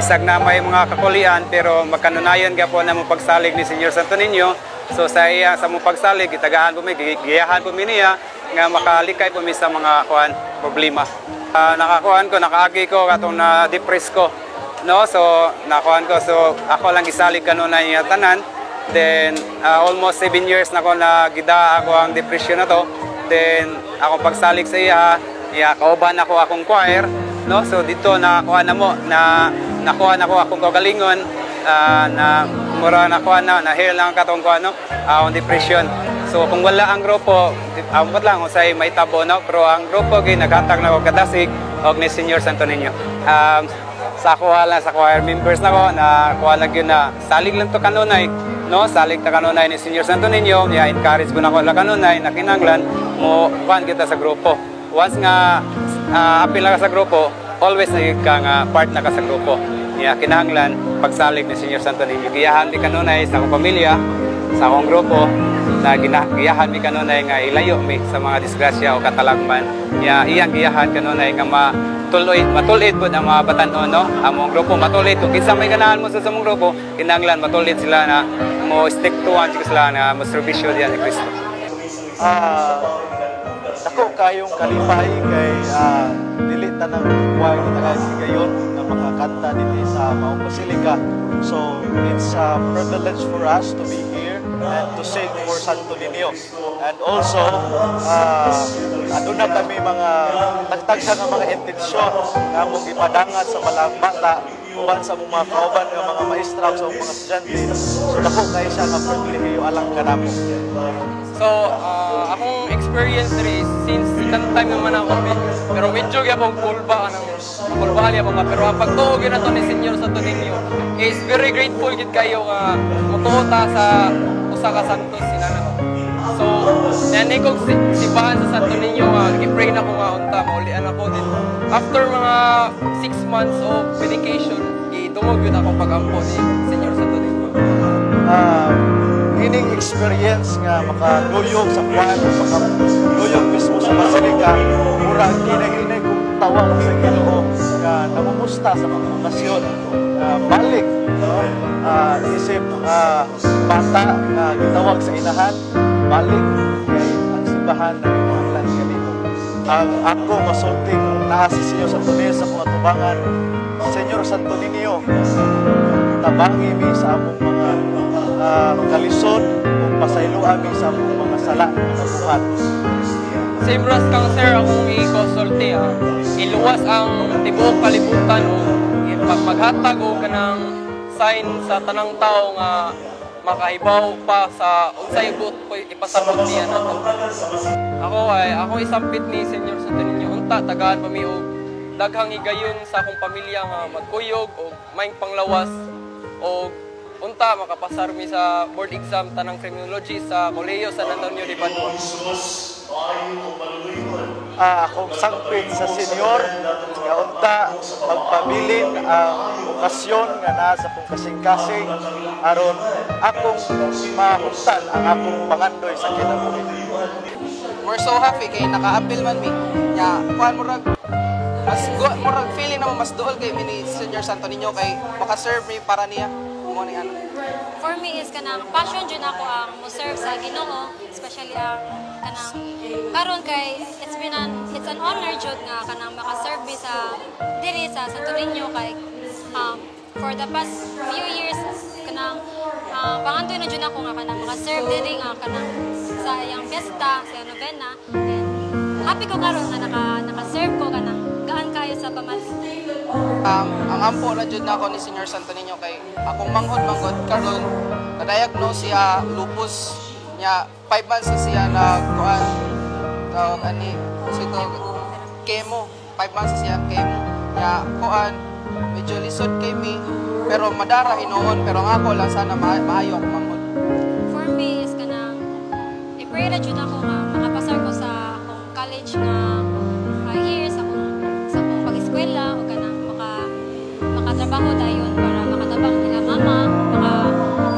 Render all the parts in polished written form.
bisag na may mga kakulian pero magkanunayon gyapon na mo pagsalig ni Senyor Santo Niño. So sa iya sa mong pagsalig gitagaan po mi giyahan po mi niya nga makalikay po mi sa mga problema. Nakakuan ko, nakaagi ko katong na depress ko. No, so nakuan ko, so ako lang gisalig kanunay niya tanan. Then almost 7 years na ko na gida ako ang depression na to. Then ako pagsalig sa iya kauban ako akong choir, no? So dito nakuha na mo na nakuha na ko akong kagalingon na mura nakuha na heal lang katong ko ano ang depression. So kung wala ang grupo, amot lang usay may tabo no, pero ang grupo gi naghatag na ko kadasig og ni Senyor Santo Niño. Sa kuha lang sa choir members na ko na kuha lang yun na salig lang to kanunay, no? Salig ta kanunay ni Senyor Santo Niño, ya encourage ko na ko la kanunay na kinanglan mo kuan kita sa grupo. Once nga apil na ka sa grupo, always naging ka nga part na ka sa grupo. Ya kinahanglan pagsalig ni Senyor Santo Niño. Giyahan mi kanunay sa akong pamilya, sa akong grupo, na giyahan mi kanunay nga ilayo mi sa mga disgrasya o katalagman. Ya iyang giyahan kanunay nga matulid po ang mga batan-on, no? Among grupo matulid kung kinsa may ganahan mo sa among grupo, kinahanglan matulid sila na mo stick to one sila na mo serbisyo diyan ni Kristo. Dako kayong kalipay kay dili tanang kuway nga sigayon na makakanta dinhi sa Maong Basilica. So it's a privilege for us to be here and to sing for Santo Niño. And also aduna kami mga tagtagsa nga mga intensyon nga mong ipadangat sa malang bata uban sa mga kauban nga mga maestra sa mga estudyante. So dako kay siya nga pribilehiyo alang kanamo. So, akong experience rin, since second time naman ako, pero medyo gyapon kulba niya mga, pero ang pagtuo yun na to ni Senyor Santo Niño is very grateful gid kayo nga mutuo ta sa usa ka santos sila na. So, nani ko sibahan sa Santo Niño nga gi-pray na ko nga unta maulian ako din. After mga 6 months of medication, idungog yun ako pag-ampo ni Senyor Santo Niño. Ining experience nga makaduyog sa kwan, makaduyog mismo sa Basilica, murang kinay kong tawag sa Ginoo nga namumusta sa mga okasyon. Balik, isip bata na gitawag sa inahan, balik kay ang simbahan na kinahanglan kanito. Ang ako masulting naa si Senyor Santo Niño sa mga tubangan, Senyor Santo Niño, tabangi mi sa among mga kalisod kung pasaylo ami sa mga sala na buhat. Same ras kang sir akong i-consulte iluwas ang tibuok kalibutan o maghatag o kanang sign sa tanang tao nga makahibaw pa sa unsay but ko ipasabot niya nato. Ako isampit ni Senyor Santo Niño unta tagaan pa mi og daghang higayon sa akong pamilya nga magkuyog o maing panglawas o unta makapasar mi sa board exam tanang criminology sa Kolehiyo San Antonio de Padua. Akong sangpit sa senyor nga unta magpabilin ang okasyon nga naa sa akong kasing-kasing aron akong mahuntan ang akong pangandoy sa kinabuhi. We're so happy kay naka-appeal man mi. Nya kuan murag murag feeling naman mas duol kay ni Senyor Santo Niño kay maka-serve mi para niya. For me is kanang passion jud ako ang mo serve sa Ginoo, especially ang kanang karon kay it's an honor jud nga kanang maka-serve sa diri sa Santo Niño kay for the past few years kanang pangandoy na jud ako nga kanang maka-serve diri nga kanang sa iyang fiesta, sa novena. And happy ko karon nga naka-serve ko kanang gaan kayo sa pamati. Ang ampo na jud nako ni Senyor Santo Niño kay akong manghod karon na-diagnose siya lupus nya 5 months na siya na kuan tawag ani chemo 5 months na siya chemo nya kuan medyo lisod kay mi pero madara hinuon pero ang ako lang sana maayo ako manghod. For me is kanang i-pray na jud ako nga makapasar ko sa akong college nga years sa akong pag-eskwela o kanang makatrabaho dayon para makatabang nila mama,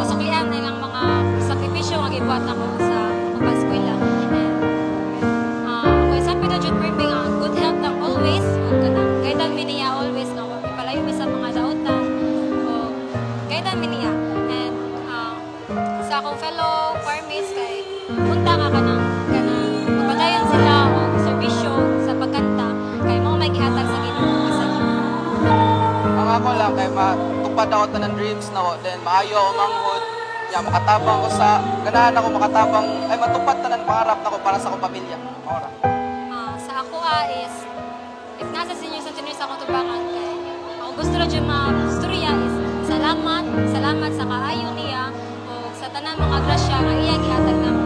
masuklian nilang mga sakripisyo nga gibuhat ako sa pag-eskwela. And sabi na jud praying good health lang always, kanang guide mi niya always nga ipalayo mi sa mga dautan. punta ka kanang magpadayon sila o serbisyo sa pagkanta kay mo may gihatag sa Ginoo sa inyo. Ang ako lang kay matupad ako ng dreams na ko, then maayo ako manghod, ya makatabang ko sa ganahan ako makatabang ay matupad tanan pangarap nako para sa akong pamilya. Ora. Sa ako is if nasa senior sa tuloy sa akong tubangan kay ako gusto ra jud storya is salamat sa kaayo niya o sa tanan mga grasya nga iya gihatag namo.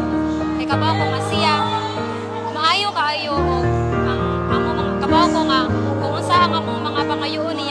Kay kabaw ko nga siya maayo kaayo o ang amo mga kabaw ko nga kung unsa ang among mga pangayoon niya